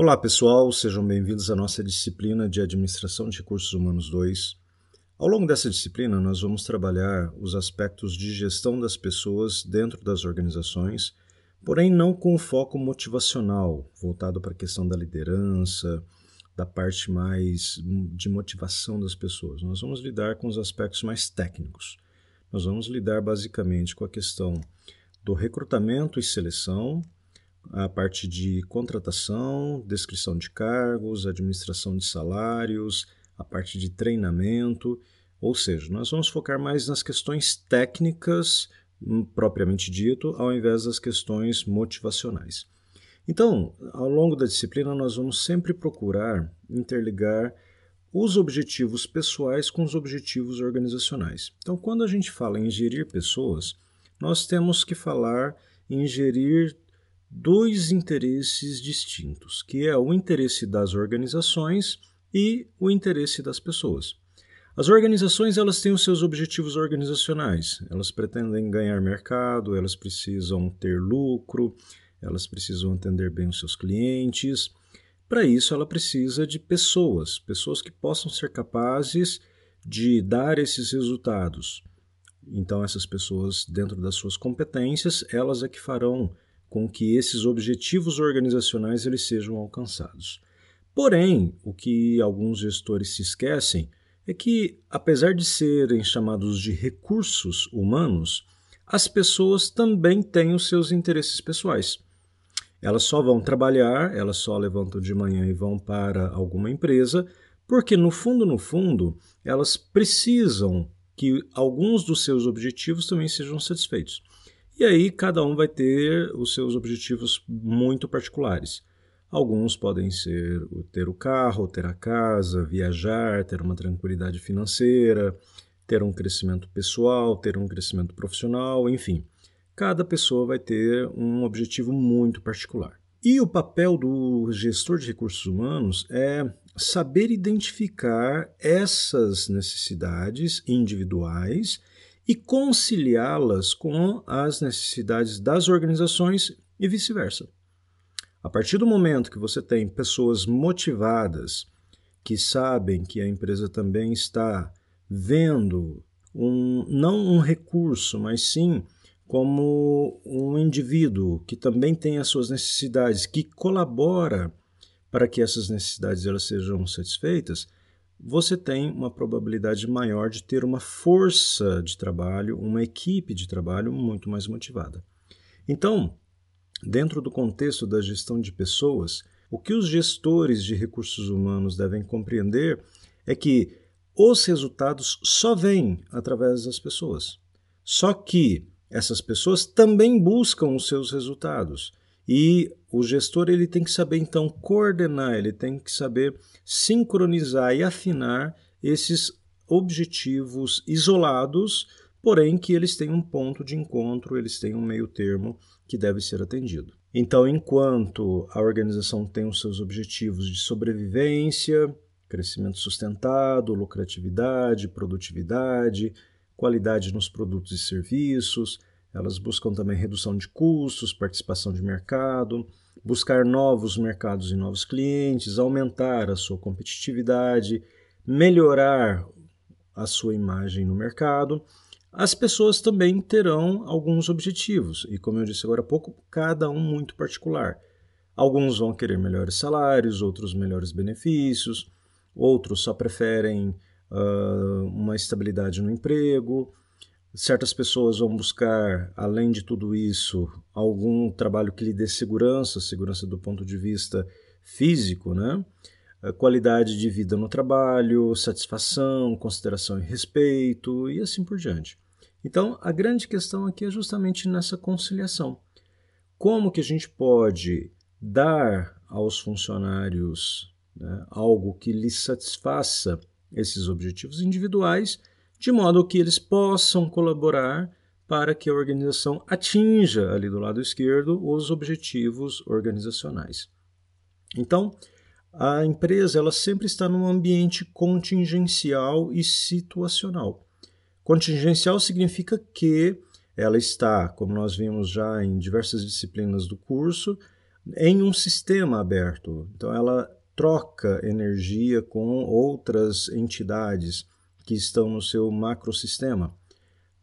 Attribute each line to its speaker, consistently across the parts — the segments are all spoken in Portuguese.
Speaker 1: Olá pessoal, sejam bem-vindos à nossa disciplina de Administração de Recursos Humanos 2. Ao longo dessa disciplina, nós vamos trabalhar os aspectos de gestão das pessoas dentro das organizações, porém não com foco motivacional, voltado para a questão da liderança, da parte mais de motivação das pessoas. Nós vamos lidar com os aspectos mais técnicos. Nós vamos lidar basicamente com a questão do recrutamento e seleção, a parte de contratação, descrição de cargos, administração de salários, a parte de treinamento, ou seja, nós vamos focar mais nas questões técnicas, propriamente dito, ao invés das questões motivacionais. Então, ao longo da disciplina, nós vamos sempre procurar interligar os objetivos pessoais com os objetivos organizacionais. Então, quando a gente fala em gerir pessoas, nós temos que falar em gerir dois interesses distintos, que é o interesse das organizações e o interesse das pessoas. As organizações elas têm os seus objetivos organizacionais, elas pretendem ganhar mercado, elas precisam ter lucro, elas precisam atender bem os seus clientes. Para isso ela precisa de pessoas que possam ser capazes de dar esses resultados. Então essas pessoas, dentro das suas competências, elas é que farão com que esses objetivos organizacionais eles sejam alcançados. Porém, o que alguns gestores se esquecem é que, apesar de serem chamados de recursos humanos, as pessoas também têm os seus interesses pessoais. Elas só vão trabalhar, elas só levantam de manhã e vão para alguma empresa, porque no fundo, elas precisam que alguns dos seus objetivos também sejam satisfeitos. E aí cada um vai ter os seus objetivos muito particulares. Alguns podem ser ter o carro, ter a casa, viajar, ter uma tranquilidade financeira, ter um crescimento pessoal, ter um crescimento profissional, enfim. Cada pessoa vai ter um objetivo muito particular. E o papel do gestor de recursos humanos é saber identificar essas necessidades individuais e conciliá-las com as necessidades das organizações e vice-versa. A partir do momento que você tem pessoas motivadas, que sabem que a empresa também está vendo não um recurso, mas sim como um indivíduo que também tem as suas necessidades, que colabora para que essas necessidades elas sejam satisfeitas, você tem uma probabilidade maior de ter uma força de trabalho, uma equipe de trabalho muito mais motivada. Então, dentro do contexto da gestão de pessoas, o que os gestores de recursos humanos devem compreender é que os resultados só vêm através das pessoas. Só que essas pessoas também buscam os seus resultados. E o gestor ele tem que saber, então, coordenar, ele tem que saber sincronizar e afinar esses objetivos isolados, porém que eles têm um ponto de encontro, eles têm um meio termo que deve ser atendido. Então, enquanto a organização tem os seus objetivos de sobrevivência, crescimento sustentado, lucratividade, produtividade, qualidade nos produtos e serviços, elas buscam também redução de custos, participação de mercado, buscar novos mercados e novos clientes, aumentar a sua competitividade, melhorar a sua imagem no mercado. As pessoas também terão alguns objetivos, e como eu disse agora há pouco, cada um muito particular. Alguns vão querer melhores salários, outros melhores benefícios, outros só preferem uma estabilidade no emprego. Certas pessoas vão buscar, além de tudo isso, algum trabalho que lhe dê segurança do ponto de vista físico, né? Qualidade de vida no trabalho, satisfação, consideração e respeito e assim por diante. Então, a grande questão aqui é justamente nessa conciliação. Como que a gente pode dar aos funcionários, né, algo que lhes satisfaça esses objetivos individuais, de modo que eles possam colaborar para que a organização atinja, ali do lado esquerdo, os objetivos organizacionais. Então, a empresa ela sempre está num ambiente contingencial e situacional. Contingencial significa que ela está, como nós vimos já em diversas disciplinas do curso, em um sistema aberto. Então ela troca energia com outras entidades que estão no seu macrosistema.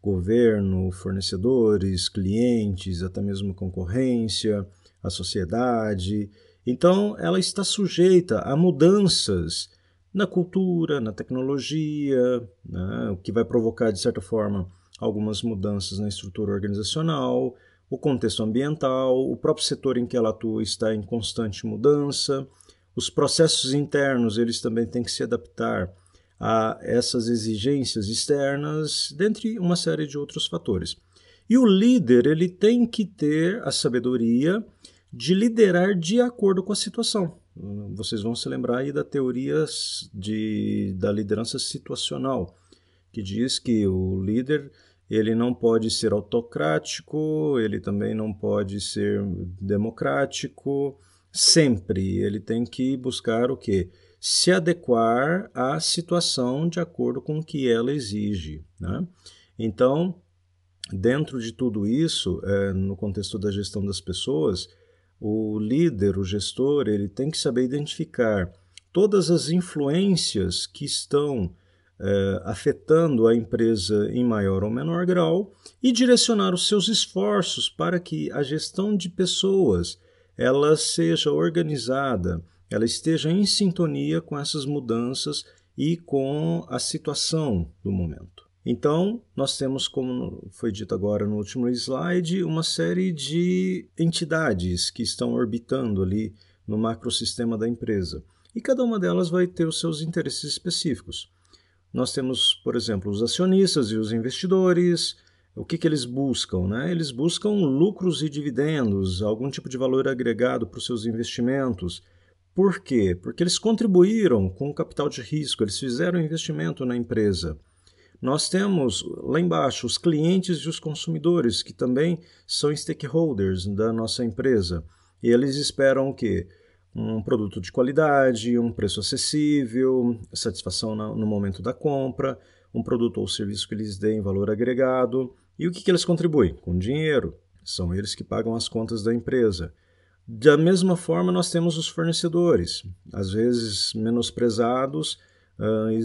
Speaker 1: Governo, fornecedores, clientes, até mesmo concorrência, a sociedade. Então, ela está sujeita a mudanças na cultura, na tecnologia, né, o que vai provocar, de certa forma, algumas mudanças na estrutura organizacional, o contexto ambiental, o próprio setor em que ela atua está em constante mudança, os processos internos eles também têm que se adaptar a essas exigências externas, dentre uma série de outros fatores. E o líder ele tem que ter a sabedoria de liderar de acordo com a situação. Vocês vão se lembrar aí da teoria da liderança situacional, que diz que o líder ele não pode ser autocrático, ele também não pode ser democrático, sempre ele tem que buscar o quê? Se adequar à situação de acordo com o que ela exige, né? Então, dentro de tudo isso, no contexto da gestão das pessoas, o líder, o gestor, ele tem que saber identificar todas as influências que estão afetando a empresa em maior ou menor grau e direcionar os seus esforços para que a gestão de pessoas ela seja organizada, ela esteja em sintonia com essas mudanças e com a situação do momento. Então, nós temos, como foi dito agora no último slide, uma série de entidades que estão orbitando ali no macrosistema da empresa. E cada uma delas vai ter os seus interesses específicos. Nós temos, por exemplo, os acionistas e os investidores. O que eles buscam? Né? Eles buscam lucros e dividendos, algum tipo de valor agregado para os seus investimentos. Por quê? Porque eles contribuíram com o capital de risco, eles fizeram investimento na empresa. Nós temos lá embaixo os clientes e os consumidores, que também são stakeholders da nossa empresa. E eles esperam o quê? Um produto de qualidade, um preço acessível, satisfação no momento da compra, um produto ou serviço que eles deem valor agregado. E o que eles contribuem? Com dinheiro. São eles que pagam as contas da empresa. Da mesma forma, nós temos os fornecedores, às vezes menosprezados,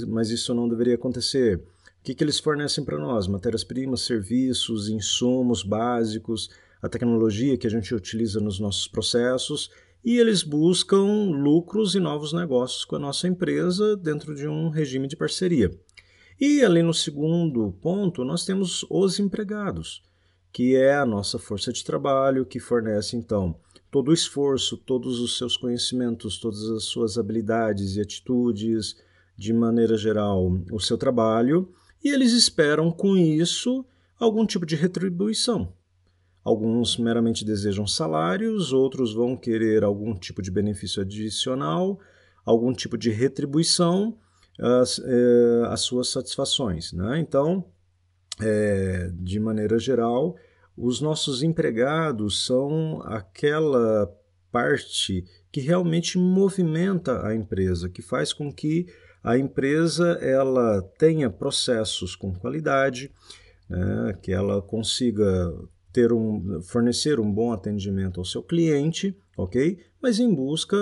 Speaker 1: mas isso não deveria acontecer. O que eles fornecem para nós? Matérias-primas, serviços, insumos básicos, a tecnologia que a gente utiliza nos nossos processos, e eles buscam lucros e novos negócios com a nossa empresa dentro de um regime de parceria. E ali no segundo ponto, nós temos os empregados, que é a nossa força de trabalho, que fornece então todo o esforço, todos os seus conhecimentos, todas as suas habilidades e atitudes, de maneira geral, o seu trabalho, e eles esperam com isso algum tipo de retribuição. Alguns meramente desejam salários, outros vão querer algum tipo de benefício adicional, algum tipo de retribuição às suas satisfações, né? Então, de maneira geral, os nossos empregados são aquela parte que realmente movimenta a empresa, que faz com que a empresa ela tenha processos com qualidade, né, que ela consiga fornecer um bom atendimento ao seu cliente, ok? Mas em busca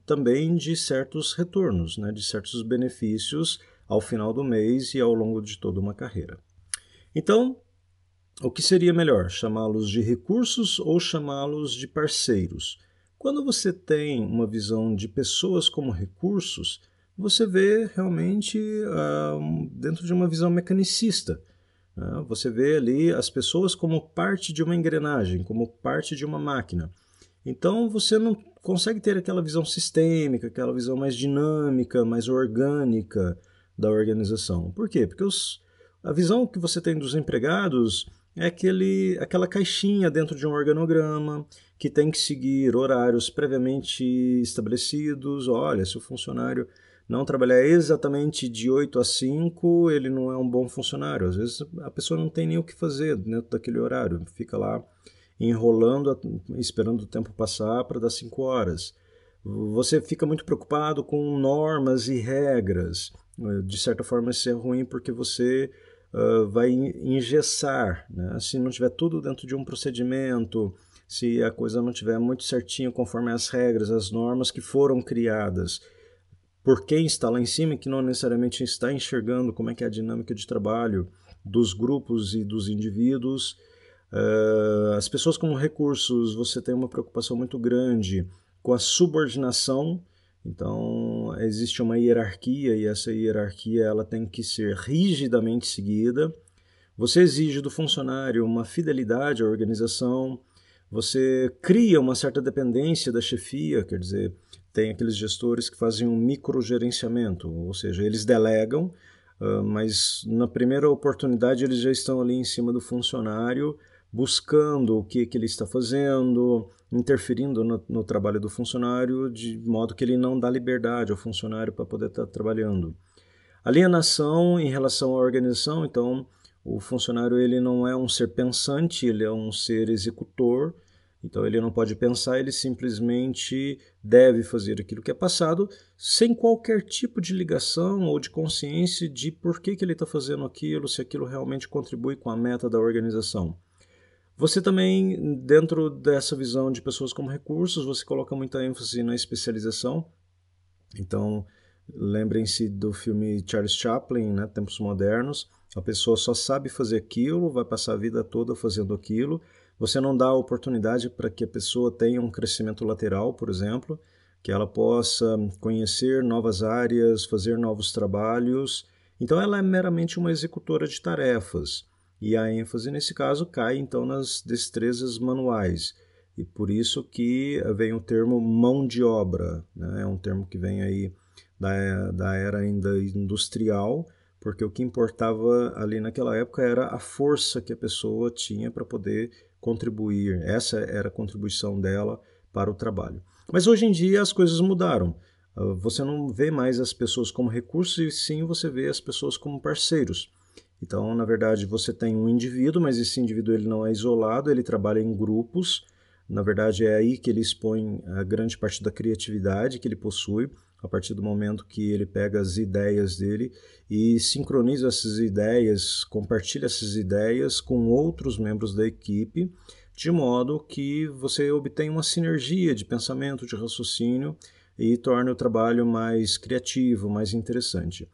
Speaker 1: também de certos retornos, né, de certos benefícios ao final do mês e ao longo de toda uma carreira. Então, o que seria melhor? Chamá-los de recursos ou chamá-los de parceiros? Quando você tem uma visão de pessoas como recursos, você vê realmente dentro de uma visão mecanicista. Você vê ali as pessoas como parte de uma engrenagem, como parte de uma máquina. Então você não consegue ter aquela visão sistêmica, aquela visão mais dinâmica, mais orgânica da organização. Por quê? Porque a visão que você tem dos empregados é aquela caixinha dentro de um organograma que tem que seguir horários previamente estabelecidos. Olha, se o funcionário não trabalhar exatamente de 8 a 5, ele não é um bom funcionário. Às vezes a pessoa não tem nem o que fazer dentro daquele horário, fica lá enrolando, esperando o tempo passar para dar 5 horas. Você fica muito preocupado com normas e regras. De certa forma isso é ruim porque você vai engessar, né? Se não tiver tudo dentro de um procedimento, se a coisa não estiver muito certinho conforme as regras, as normas que foram criadas por quem está lá em cima, que não necessariamente está enxergando como é que é a dinâmica de trabalho dos grupos e dos indivíduos. As pessoas como recursos, você tem uma preocupação muito grande com a subordinação. Então, existe uma hierarquia e essa hierarquia ela tem que ser rigidamente seguida. Você exige do funcionário uma fidelidade à organização, você cria uma certa dependência da chefia, quer dizer, tem aqueles gestores que fazem um microgerenciamento, ou seja, eles delegam, mas na primeira oportunidade eles já estão ali em cima do funcionário, buscando o que ele está fazendo, interferindo no trabalho do funcionário, de modo que ele não dá liberdade ao funcionário para poder estar trabalhando. Alienação em relação à organização, então o funcionário ele não é um ser pensante, ele é um ser executor, então ele não pode pensar, ele simplesmente deve fazer aquilo que é passado sem qualquer tipo de ligação ou de consciência de por que ele está fazendo aquilo, se aquilo realmente contribui com a meta da organização. Você também, dentro dessa visão de pessoas como recursos, você coloca muita ênfase na especialização. Então, lembrem-se do filme Charles Chaplin, né, Tempos Modernos. A pessoa só sabe fazer aquilo, vai passar a vida toda fazendo aquilo. Você não dá oportunidade para que a pessoa tenha um crescimento lateral, por exemplo, que ela possa conhecer novas áreas, fazer novos trabalhos. Então, ela é meramente uma executora de tarefas. E a ênfase, nesse caso, cai, então, nas destrezas manuais. E por isso que vem o termo mão de obra, né? É um termo que vem aí da era ainda industrial, porque o que importava ali naquela época era a força que a pessoa tinha para poder contribuir. Essa era a contribuição dela para o trabalho. Mas hoje em dia as coisas mudaram. Você não vê mais as pessoas como recursos, e sim você vê as pessoas como parceiros. Então, na verdade, você tem um indivíduo, mas esse indivíduo ele não é isolado, ele trabalha em grupos. Na verdade, é aí que ele expõe a grande parte da criatividade que ele possui, a partir do momento que ele pega as ideias dele e sincroniza essas ideias, compartilha essas ideias com outros membros da equipe, de modo que você obtenha uma sinergia de pensamento, de raciocínio e torne o trabalho mais criativo, mais interessante.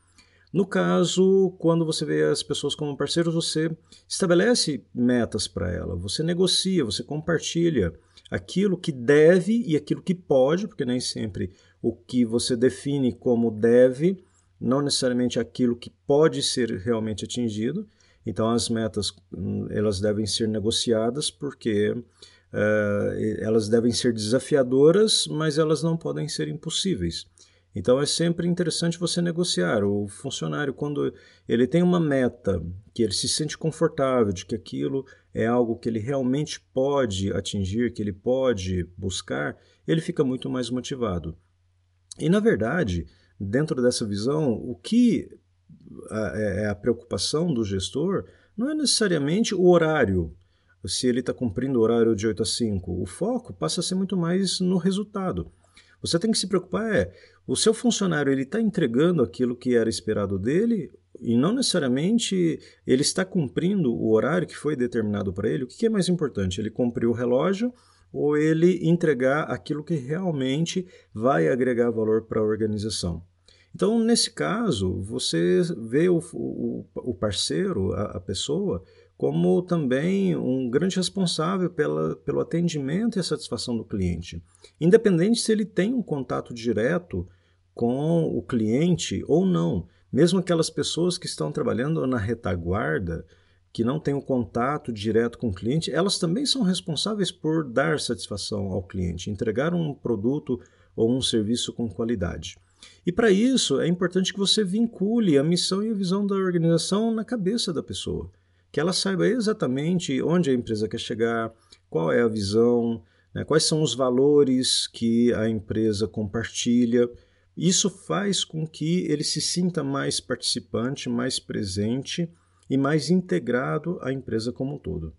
Speaker 1: No caso, quando você vê as pessoas como parceiros, você estabelece metas para ela, você negocia, você compartilha aquilo que deve e aquilo que pode, porque nem sempre o que você define como deve, não necessariamente aquilo que pode ser realmente atingido. Então as metas elas devem ser negociadas porque elas devem ser desafiadoras, mas elas não podem ser impossíveis. Então é sempre interessante você negociar. O funcionário, quando ele tem uma meta, que ele se sente confortável de que aquilo é algo que ele realmente pode atingir, que ele pode buscar, ele fica muito mais motivado. E na verdade, dentro dessa visão, o que é a preocupação do gestor não é necessariamente o horário, se ele está cumprindo o horário de 8 a 5. O foco passa a ser muito mais no resultado. Você tem que se preocupar o seu funcionário ele está entregando aquilo que era esperado dele e não necessariamente ele está cumprindo o horário que foi determinado para ele. O que é mais importante? Ele cumprir o relógio ou ele entregar aquilo que realmente vai agregar valor para a organização? Então, nesse caso, você vê o parceiro, a pessoa, como também um grande responsável pelo atendimento e a satisfação do cliente. Independente se ele tem um contato direto com o cliente ou não. Mesmo aquelas pessoas que estão trabalhando na retaguarda, que não têm um contato direto com o cliente, elas também são responsáveis por dar satisfação ao cliente, entregar um produto ou um serviço com qualidade. E para isso é importante que você vincule a missão e a visão da organização na cabeça da pessoa, que ela saiba exatamente onde a empresa quer chegar, qual é a visão, né, quais são os valores que a empresa compartilha. Isso faz com que ele se sinta mais participante, mais presente e mais integrado à empresa como um todo.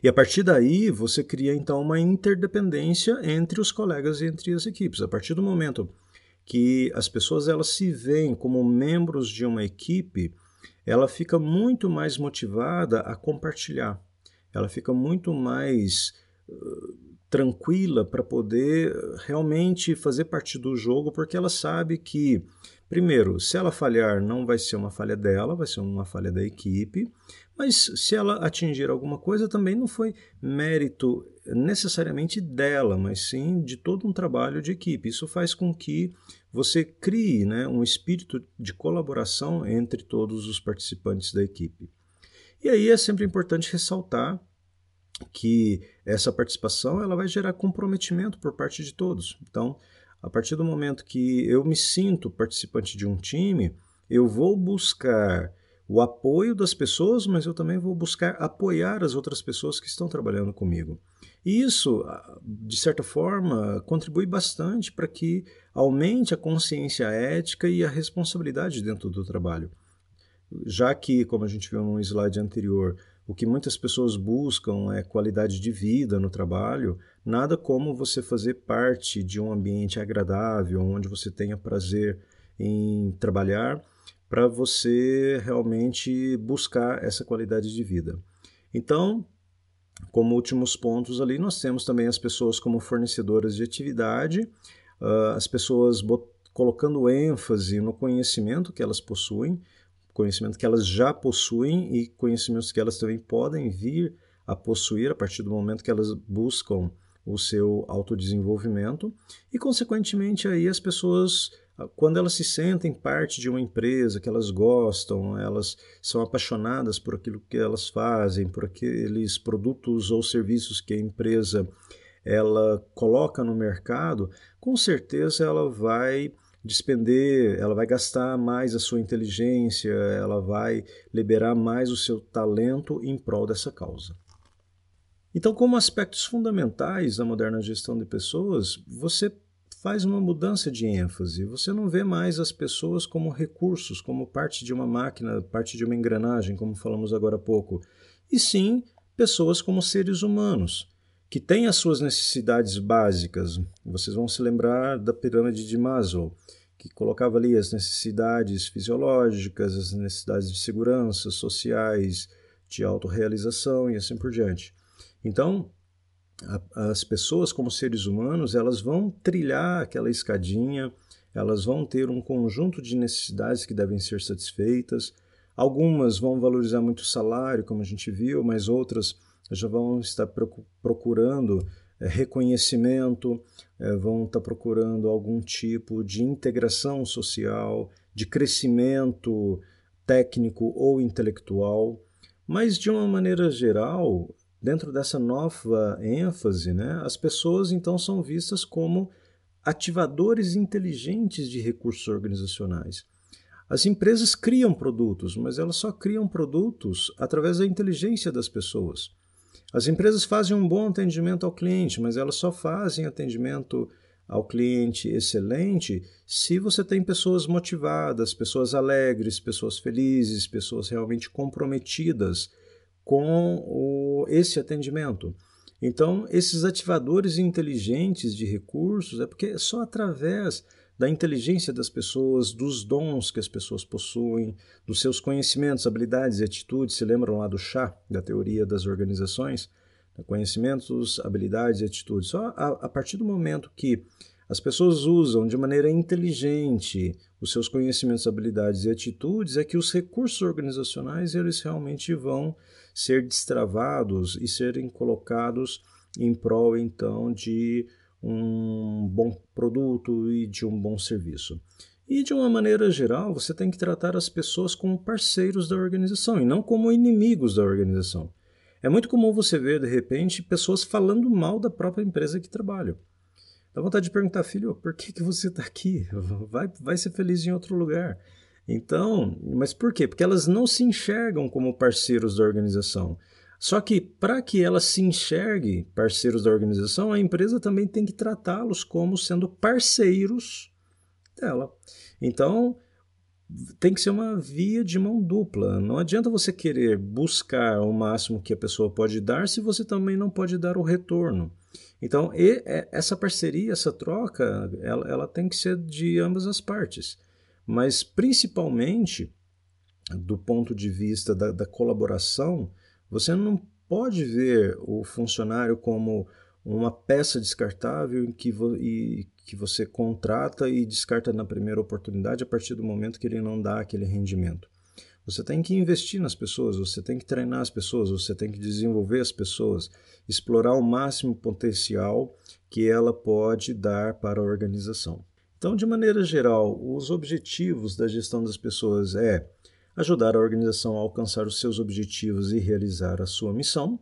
Speaker 1: E a partir daí, você cria então uma interdependência entre os colegas e entre as equipes. A partir do momento que as pessoas elas se veem como membros de uma equipe, ela fica muito mais motivada a compartilhar. Ela fica muito mais tranquila para poder realmente fazer parte do jogo, porque ela sabe que, primeiro, se ela falhar, não vai ser uma falha dela, vai ser uma falha da equipe, mas se ela atingir alguma coisa, também não foi mérito necessariamente dela, mas sim de todo um trabalho de equipe. Isso faz com que você crie, né, um espírito de colaboração entre todos os participantes da equipe. E aí é sempre importante ressaltar que essa participação ela vai gerar comprometimento por parte de todos. Então, a partir do momento que eu me sinto participante de um time, eu vou buscar o apoio das pessoas, mas eu também vou buscar apoiar as outras pessoas que estão trabalhando comigo. E isso, de certa forma, contribui bastante para que aumente a consciência ética e a responsabilidade dentro do trabalho. Já que, como a gente viu no slide anterior, o que muitas pessoas buscam é qualidade de vida no trabalho, nada como você fazer parte de um ambiente agradável, onde você tenha prazer em trabalhar, para você realmente buscar essa qualidade de vida. Então, como últimos pontos ali, nós temos também as pessoas como fornecedoras de atividade, as pessoas colocando ênfase no conhecimento que elas possuem, conhecimento que elas já possuem e conhecimentos que elas também podem vir a possuir a partir do momento que elas buscam o seu autodesenvolvimento e, consequentemente, aí as pessoas, quando elas se sentem parte de uma empresa que elas gostam, elas são apaixonadas por aquilo que elas fazem, por aqueles produtos ou serviços que a empresa ela coloca no mercado, com certeza ela vai despender, ela vai gastar mais a sua inteligência, ela vai liberar mais o seu talento em prol dessa causa. Então, como aspectos fundamentais da moderna gestão de pessoas, você faz uma mudança de ênfase. Você não vê mais as pessoas como recursos, como parte de uma máquina, parte de uma engrenagem, como falamos agora há pouco, e sim pessoas como seres humanos, que têm as suas necessidades básicas. Vocês vão se lembrar da pirâmide de Maslow, que colocava ali as necessidades fisiológicas, as necessidades de segurança, sociais, de autorrealização e assim por diante. Então, as pessoas como seres humanos, elas vão trilhar aquela escadinha, elas vão ter um conjunto de necessidades que devem ser satisfeitas. Algumas vão valorizar muito o salário, como a gente viu, mas outras já vão estar procurando reconhecimento, vão estar procurando algum tipo de integração social, de crescimento técnico ou intelectual. Mas, de uma maneira geral, dentro dessa nova ênfase, né, as pessoas então são vistas como ativadores inteligentes de recursos organizacionais. As empresas criam produtos, mas elas só criam produtos através da inteligência das pessoas. As empresas fazem um bom atendimento ao cliente, mas elas só fazem atendimento ao cliente excelente se você tem pessoas motivadas, pessoas alegres, pessoas felizes, pessoas realmente comprometidas com esse atendimento. Então, esses ativadores inteligentes de recursos é porque é só através da inteligência das pessoas, dos dons que as pessoas possuem, dos seus conhecimentos, habilidades e atitudes. Se lembram lá do chá, da teoria das organizações? Conhecimentos, habilidades e atitudes. Só a partir do momento que as pessoas usam de maneira inteligente os seus conhecimentos, habilidades e atitudes, é que os recursos organizacionais eles realmente vão ser destravados e serem colocados em prol, então, de um bom produto e de um bom serviço. E, de uma maneira geral, você tem que tratar as pessoas como parceiros da organização e não como inimigos da organização. É muito comum você ver, de repente, pessoas falando mal da própria empresa que trabalham. Dá vontade de perguntar, filho, por que você está aqui? Vai ser feliz em outro lugar. Então, mas por quê? Porque elas não se enxergam como parceiros da organização. Só que para que elas se enxerguem parceiros da organização, a empresa também tem que tratá-los como sendo parceiros dela. Então, tem que ser uma via de mão dupla. Não adianta você querer buscar o máximo que a pessoa pode dar se você também não pode dar o retorno. Então, essa parceria, essa troca, ela tem que ser de ambas as partes. Mas, principalmente, do ponto de vista da colaboração, você não pode ver o funcionário como uma peça descartável que você contrata e descarta na primeira oportunidade a partir do momento que ele não dá aquele rendimento. Você tem que investir nas pessoas, você tem que treinar as pessoas, você tem que desenvolver as pessoas, explorar o máximo potencial que ela pode dar para a organização. Então, de maneira geral, os objetivos da gestão das pessoas é ajudar a organização a alcançar os seus objetivos e realizar a sua missão.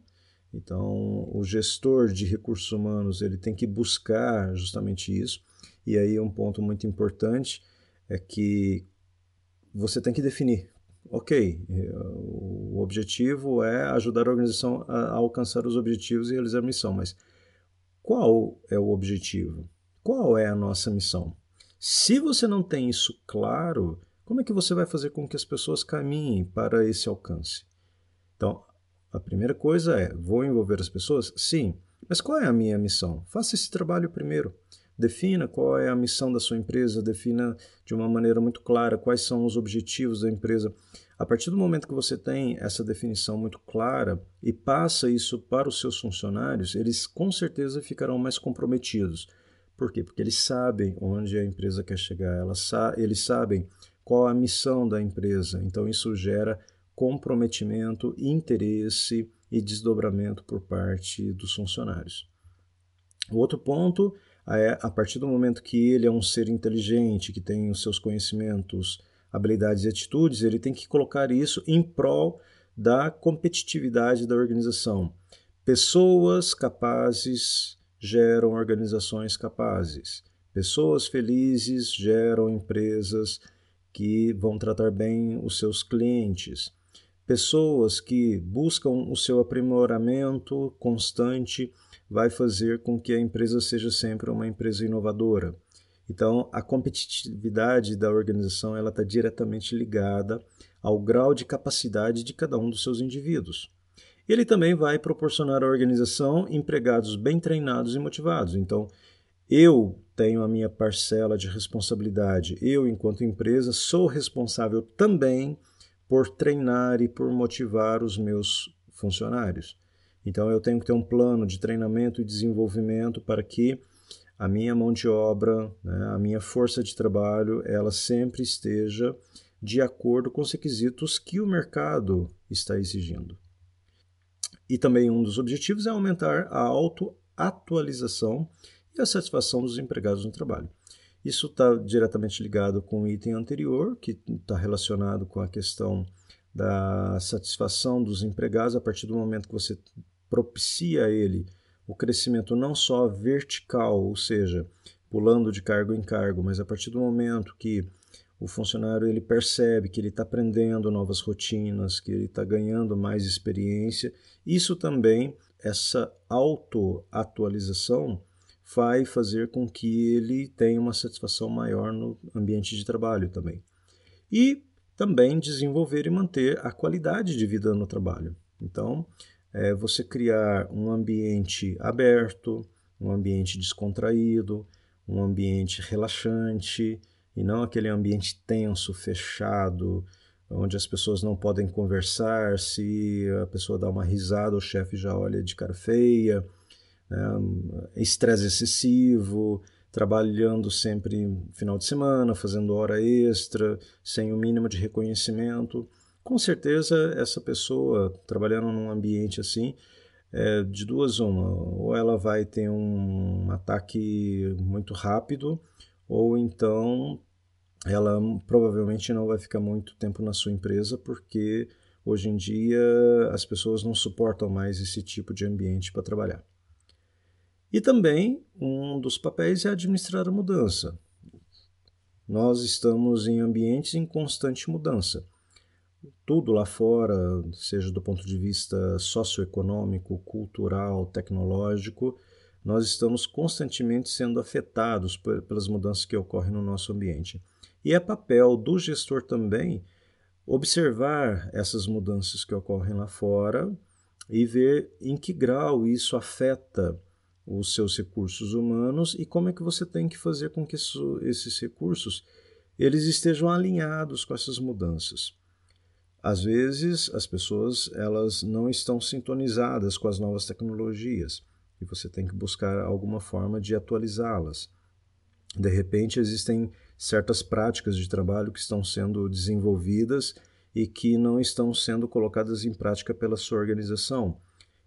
Speaker 1: Então, o gestor de recursos humanos ele tem que buscar justamente isso. E aí um ponto muito importante é que você tem que definir. Ok, o objetivo é ajudar a organização a alcançar os objetivos e realizar a missão, mas qual é o objetivo? Qual é a nossa missão? Se você não tem isso claro, como é que você vai fazer com que as pessoas caminhem para esse alcance? Então, a primeira coisa é, vou envolver as pessoas? Sim. Mas qual é a minha missão? Faça esse trabalho primeiro. Defina qual é a missão da sua empresa, defina de uma maneira muito clara quais são os objetivos da empresa. A partir do momento que você tem essa definição muito clara e passa isso para os seus funcionários, eles com certeza ficarão mais comprometidos. Por quê? Porque eles sabem onde a empresa quer chegar, eles sabem qual a missão da empresa. Então isso gera comprometimento, interesse e desdobramento por parte dos funcionários. O outro ponto é, a partir do momento que ele é um ser inteligente, que tem os seus conhecimentos, habilidades e atitudes, ele tem que colocar isso em prol da competitividade da organização. Pessoas capazes geram organizações capazes. Pessoas felizes geram empresas que vão tratar bem os seus clientes. Pessoas que buscam o seu aprimoramento constante vai fazer com que a empresa seja sempre uma empresa inovadora. Então, a competitividade da organização ela está diretamente ligada ao grau de capacidade de cada um dos seus indivíduos. Ele também vai proporcionar à organização empregados bem treinados e motivados. Então, eu tenho a minha parcela de responsabilidade. Eu, enquanto empresa, sou responsável também por treinar e por motivar os meus funcionários. Então, eu tenho que ter um plano de treinamento e desenvolvimento para que a minha mão de obra, né, a minha força de trabalho, ela sempre esteja de acordo com os requisitos que o mercado está exigindo. E também um dos objetivos é aumentar a autoatualização e a satisfação dos empregados no trabalho. Isso está diretamente ligado com o item anterior, que está relacionado com a questão da satisfação dos empregados a partir do momento que você propicia a ele o crescimento não só vertical, ou seja, pulando de cargo em cargo, mas a partir do momento que o funcionário ele percebe que ele está aprendendo novas rotinas, que ele está ganhando mais experiência. Isso também, essa autoatualização, vai fazer com que ele tenha uma satisfação maior no ambiente de trabalho também. E também desenvolver e manter a qualidade de vida no trabalho. Então, você criar um ambiente aberto, um ambiente descontraído, um ambiente relaxante, e não aquele ambiente tenso, fechado, onde as pessoas não podem conversar, se a pessoa dá uma risada, o chefe já olha de cara feia, né? Estresse excessivo, trabalhando sempre final de semana, fazendo hora extra, sem o mínimo de reconhecimento. Com certeza, essa pessoa, trabalhando num ambiente assim, de duas uma, ou ela vai ter um ataque muito rápido, ou então ela provavelmente não vai ficar muito tempo na sua empresa, porque hoje em dia as pessoas não suportam mais esse tipo de ambiente para trabalhar. E também um dos papéis é administrar a mudança. Nós estamos em ambientes em constante mudança. Tudo lá fora, seja do ponto de vista socioeconômico, cultural, tecnológico, nós estamos constantemente sendo afetados pelas mudanças que ocorrem no nosso ambiente. E é papel do gestor também observar essas mudanças que ocorrem lá fora e ver em que grau isso afeta os seus recursos humanos e como é que você tem que fazer com que esses recursos eles estejam alinhados com essas mudanças. Às vezes, as pessoas elas não estão sintonizadas com as novas tecnologias e você tem que buscar alguma forma de atualizá-las. De repente, existem certas práticas de trabalho que estão sendo desenvolvidas e que não estão sendo colocadas em prática pela sua organização.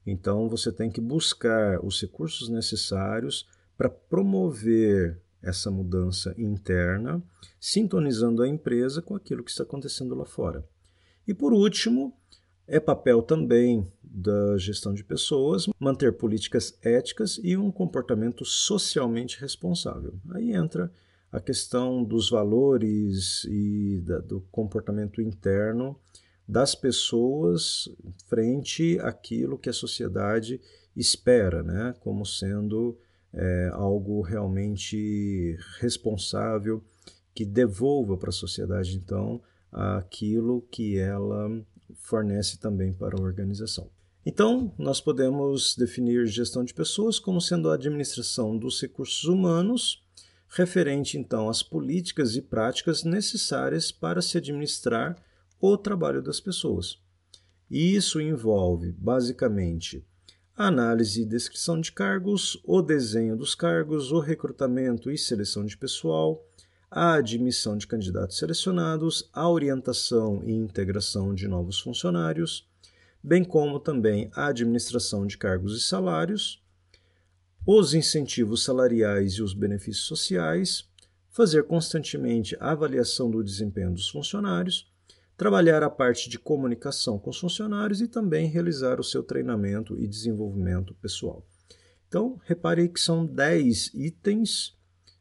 Speaker 1: Então, você tem que buscar os recursos necessários para promover essa mudança interna, sintonizando a empresa com aquilo que está acontecendo lá fora. E por último, é papel também da gestão de pessoas manter políticas éticas e um comportamento socialmente responsável. Aí entra a questão dos valores e do comportamento interno das pessoas frente àquilo que a sociedade espera, né, como sendo algo realmente responsável, que devolva para a sociedade, então, aquilo que ela fornece também para a organização. Então, nós podemos definir gestão de pessoas como sendo a administração dos recursos humanos, referente então às políticas e práticas necessárias para se administrar o trabalho das pessoas. E isso envolve, basicamente, a análise e descrição de cargos, o desenho dos cargos, o recrutamento e seleção de pessoal, a admissão de candidatos selecionados, a orientação e integração de novos funcionários, bem como também a administração de cargos e salários, os incentivos salariais e os benefícios sociais, fazer constantemente a avaliação do desempenho dos funcionários, trabalhar a parte de comunicação com os funcionários e também realizar o seu treinamento e desenvolvimento pessoal. Então, repare que são 10 itens,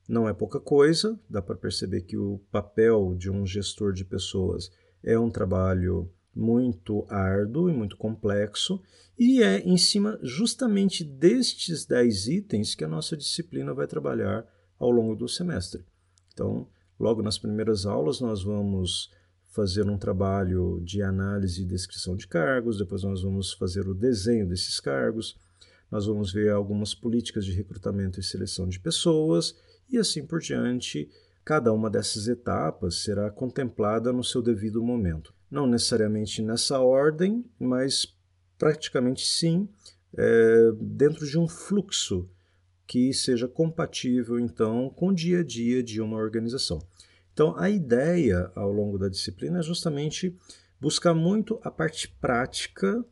Speaker 1: não é pouca coisa, dá para perceber que o papel de um gestor de pessoas é um trabalho muito árduo e muito complexo, e é em cima justamente destes 10 itens que a nossa disciplina vai trabalhar ao longo do semestre. Então, logo nas primeiras aulas, nós vamos fazer um trabalho de análise e descrição de cargos, depois nós vamos fazer o desenho desses cargos, nós vamos ver algumas políticas de recrutamento e seleção de pessoas, e assim por diante. Cada uma dessas etapas será contemplada no seu devido momento. Não necessariamente nessa ordem, mas praticamente sim, dentro de um fluxo que seja compatível, então, com o dia a dia de uma organização. Então, a ideia ao longo da disciplina é justamente buscar muito a parte prática,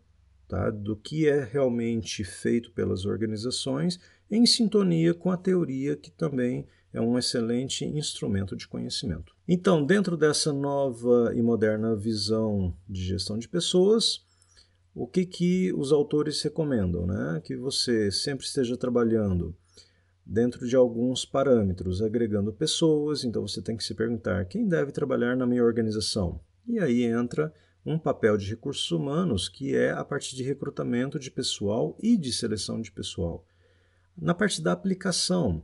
Speaker 1: tá, do que é realmente feito pelas organizações, em sintonia com a teoria, que também é um excelente instrumento de conhecimento. Então, dentro dessa nova e moderna visão de gestão de pessoas, o que os autores recomendam? Né? Que você sempre esteja trabalhando dentro de alguns parâmetros, agregando pessoas. Então você tem que se perguntar: quem deve trabalhar na minha organização? E aí entra um papel de recursos humanos, que é a parte de recrutamento de pessoal e de seleção de pessoal. Na parte da aplicação,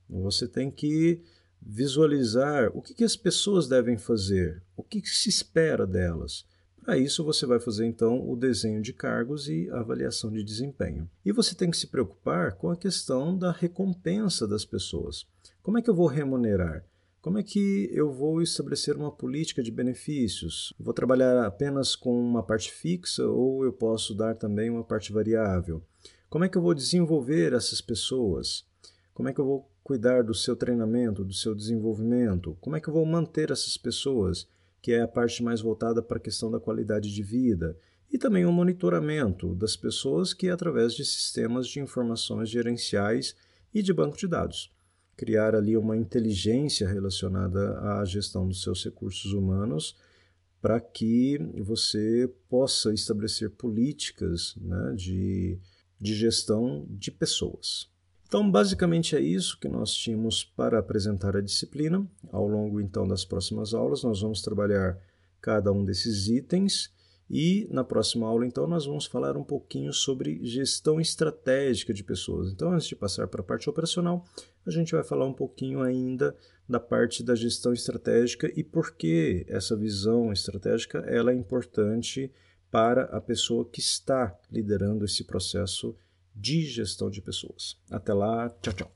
Speaker 1: você tem que visualizar o que as pessoas devem fazer, o que se espera delas. Para isso, você vai fazer então o desenho de cargos e avaliação de desempenho. E você tem que se preocupar com a questão da recompensa das pessoas. Como é que eu vou remunerar? Como é que eu vou estabelecer uma política de benefícios? Vou trabalhar apenas com uma parte fixa ou eu posso dar também uma parte variável? Como é que eu vou desenvolver essas pessoas? Como é que eu vou cuidar do seu treinamento, do seu desenvolvimento? Como é que eu vou manter essas pessoas, que é a parte mais voltada para a questão da qualidade de vida? E também o monitoramento das pessoas, que é através de sistemas de informações gerenciais e de banco de dados. Criar ali uma inteligência relacionada à gestão dos seus recursos humanos, para que você possa estabelecer políticas, né, de gestão de pessoas. Então, basicamente é isso que nós tínhamos para apresentar a disciplina. Ao longo, então, das próximas aulas, nós vamos trabalhar cada um desses itens e na próxima aula, então, nós vamos falar um pouquinho sobre gestão estratégica de pessoas. Então, antes de passar para a parte operacional, a gente vai falar um pouquinho ainda da parte da gestão estratégica e por que essa visão estratégica ela é importante para a pessoa que está liderando esse processo de gestão de pessoas. Até lá, tchau, tchau.